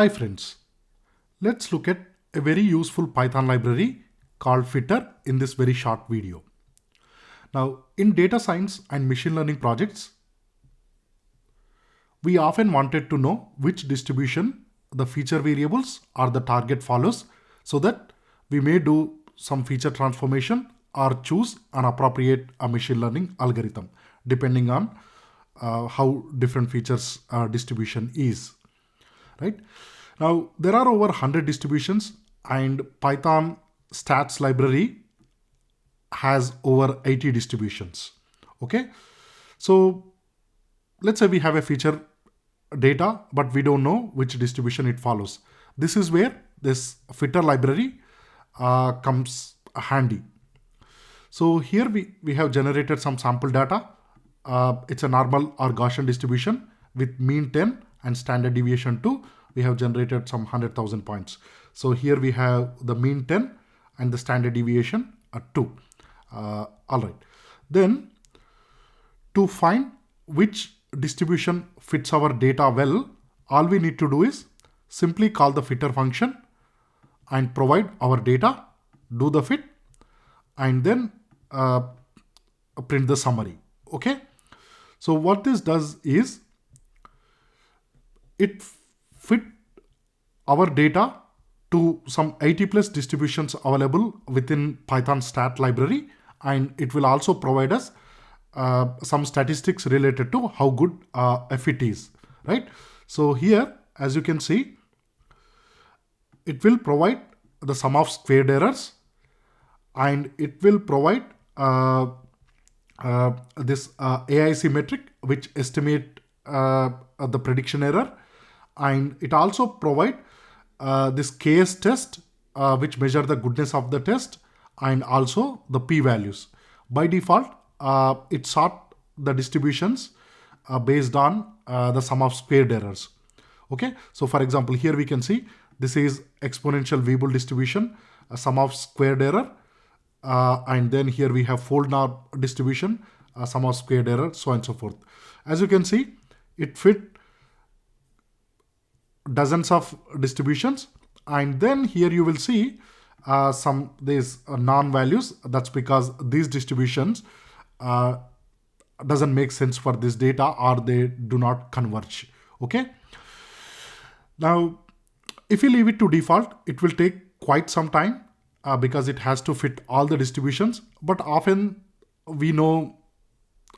Hi friends, let's look at a very useful Python library called Fitter in this very short video. Now, in data science and machine learning projects, we often wanted to know which distribution the feature variables or the target follows so that we may do some feature transformation or choose an appropriate machine learning algorithm depending on how different features distribution is. Right? Now, there are over 100 distributions and Python stats library has over 80 distributions. Okay. So let's say we have a feature data, but we don't know which distribution it follows. This is where this Fitter library comes handy. So here we have generated some sample data. It's a normal or Gaussian distribution with mean 10 and standard deviation 2. We have generated some 100,000 points. So here we have the mean 10 and the standard deviation 2. All right. Then to find which distribution fits our data well, all we need to do is simply call the fitter function and provide our data, do the fit, and then print the summary. Okay. So what this does is it fit our data to some 80 plus distributions available within Python stat library, and it will also provide us some statistics related to how good a fit is, right? So here, as you can see, it will provide the sum of squared errors, and it will provide this AIC metric which estimate the prediction error, and it also provide this KS test which measure the goodness of the test, and also the p-values. By default, it sort the distributions based on the sum of squared errors. Okay, so for example, here we can see this is exponential Weibull distribution, sum of squared error, and then here we have fold norm distribution, sum of squared error, so on and so forth. As you can see, it fit dozens of distributions, and then here you will see some these non-values. That's because these distributions doesn't make sense for this data, or they do not converge. Okay. Now, if you leave it to default, it will take quite some time because it has to fit all the distributions. But often we know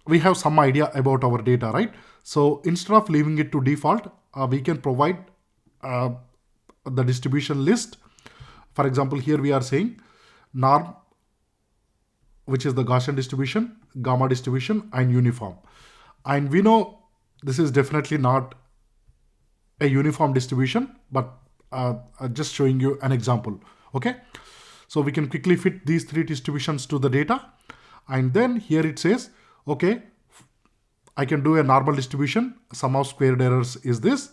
we have some idea about our data, right? So instead of leaving it to default, we can provide the distribution list. For example, here we are saying norm, which is the Gaussian distribution, gamma distribution, and uniform. And we know this is definitely not a uniform distribution, but just showing you an example. Okay. So we can quickly fit these three distributions to the data. And then here it says, okay, I can do a normal distribution. Sum of squared errors is this.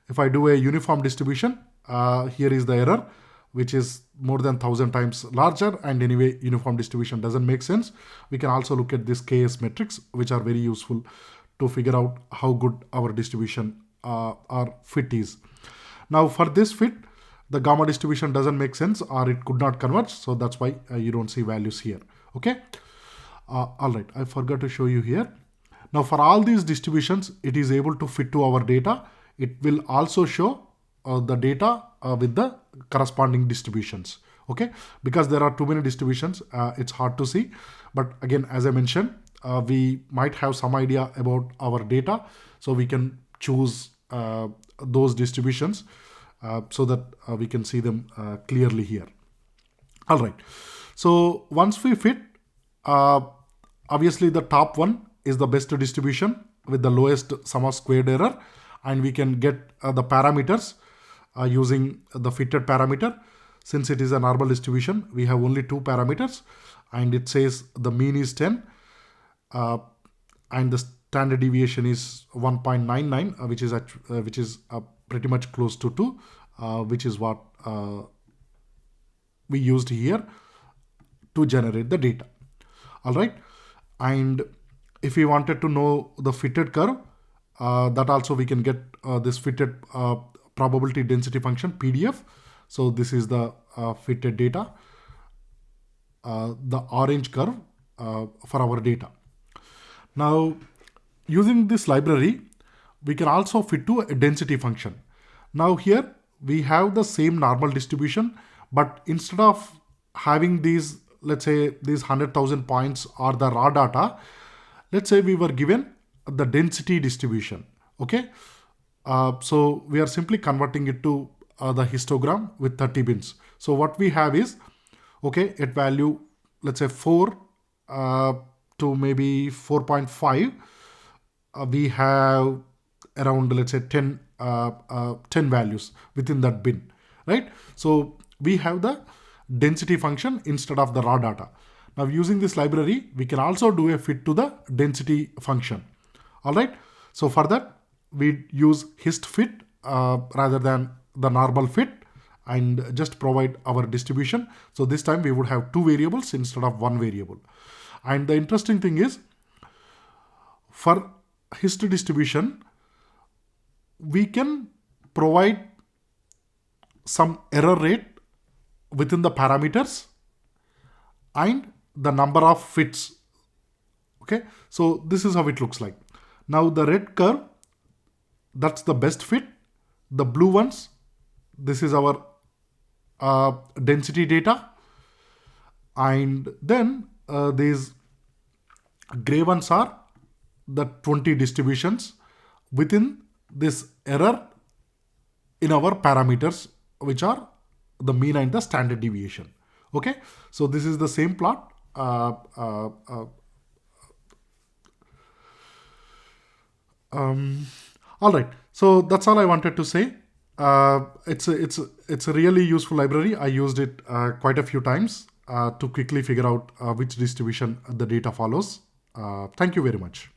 If I do a uniform distribution, here is the error, which is more than 1,000 times larger. And anyway, uniform distribution doesn't make sense. We can also look at this KS metrics, which are very useful to figure out how good our distribution or fit is. Now for this fit, the gamma distribution doesn't make sense, or it could not converge. So that's why you don't see values here. Okay. All right. I forgot to show you here. Now for all these distributions, it is able to fit to our data. It will also show the data with the corresponding distributions. Okay. Because there are too many distributions, it's hard to see. But again, as I mentioned, we might have some idea about our data. So we can choose those distributions so that we can see them clearly here. All right. So once we fit, obviously the top one is the best distribution with the lowest sum of squared error, and we can get the parameters using the fitted parameter. Since it is a normal distribution, we have only two parameters, and it says the mean is 10 and the standard deviation is 1.99, which is pretty much close to 2, which is what we used here to generate the data. All right. And if we wanted to know the fitted curve, that also we can get this fitted probability density function PDF. So this is the fitted data, the orange curve for our data. Now, using this library, we can also fit to a density function. Now here we have the same normal distribution, but instead of having these, let's say these 100,000 points or the raw data, let's say we were given the density distribution. Okay. So we are simply converting it to the histogram with 30 bins. So what we have is, okay, at value, let's say 4 to maybe 4.5, we have around, let's say 10 values within that bin, right? So we have the density function instead of the raw data. Now using this library, we can also do a fit to the density function. All right. So for that, we use hist fit rather than the normal fit, and just provide our distribution. So this time we would have 2 variables instead of 1 variable. And the interesting thing is, for hist distribution, we can provide some error rate within the parameters and the number of fits. Okay, so this is how it looks like. Now the red curve, that's the best fit. The blue ones, this is our density data. And then these gray ones are the 20 distributions within this error in our parameters, which are the mean and the standard deviation. Okay, so this is the same plot. All right, so that's all I wanted to say. It's a really useful library. I used it quite a few times to quickly figure out which distribution the data follows. Thank you very much.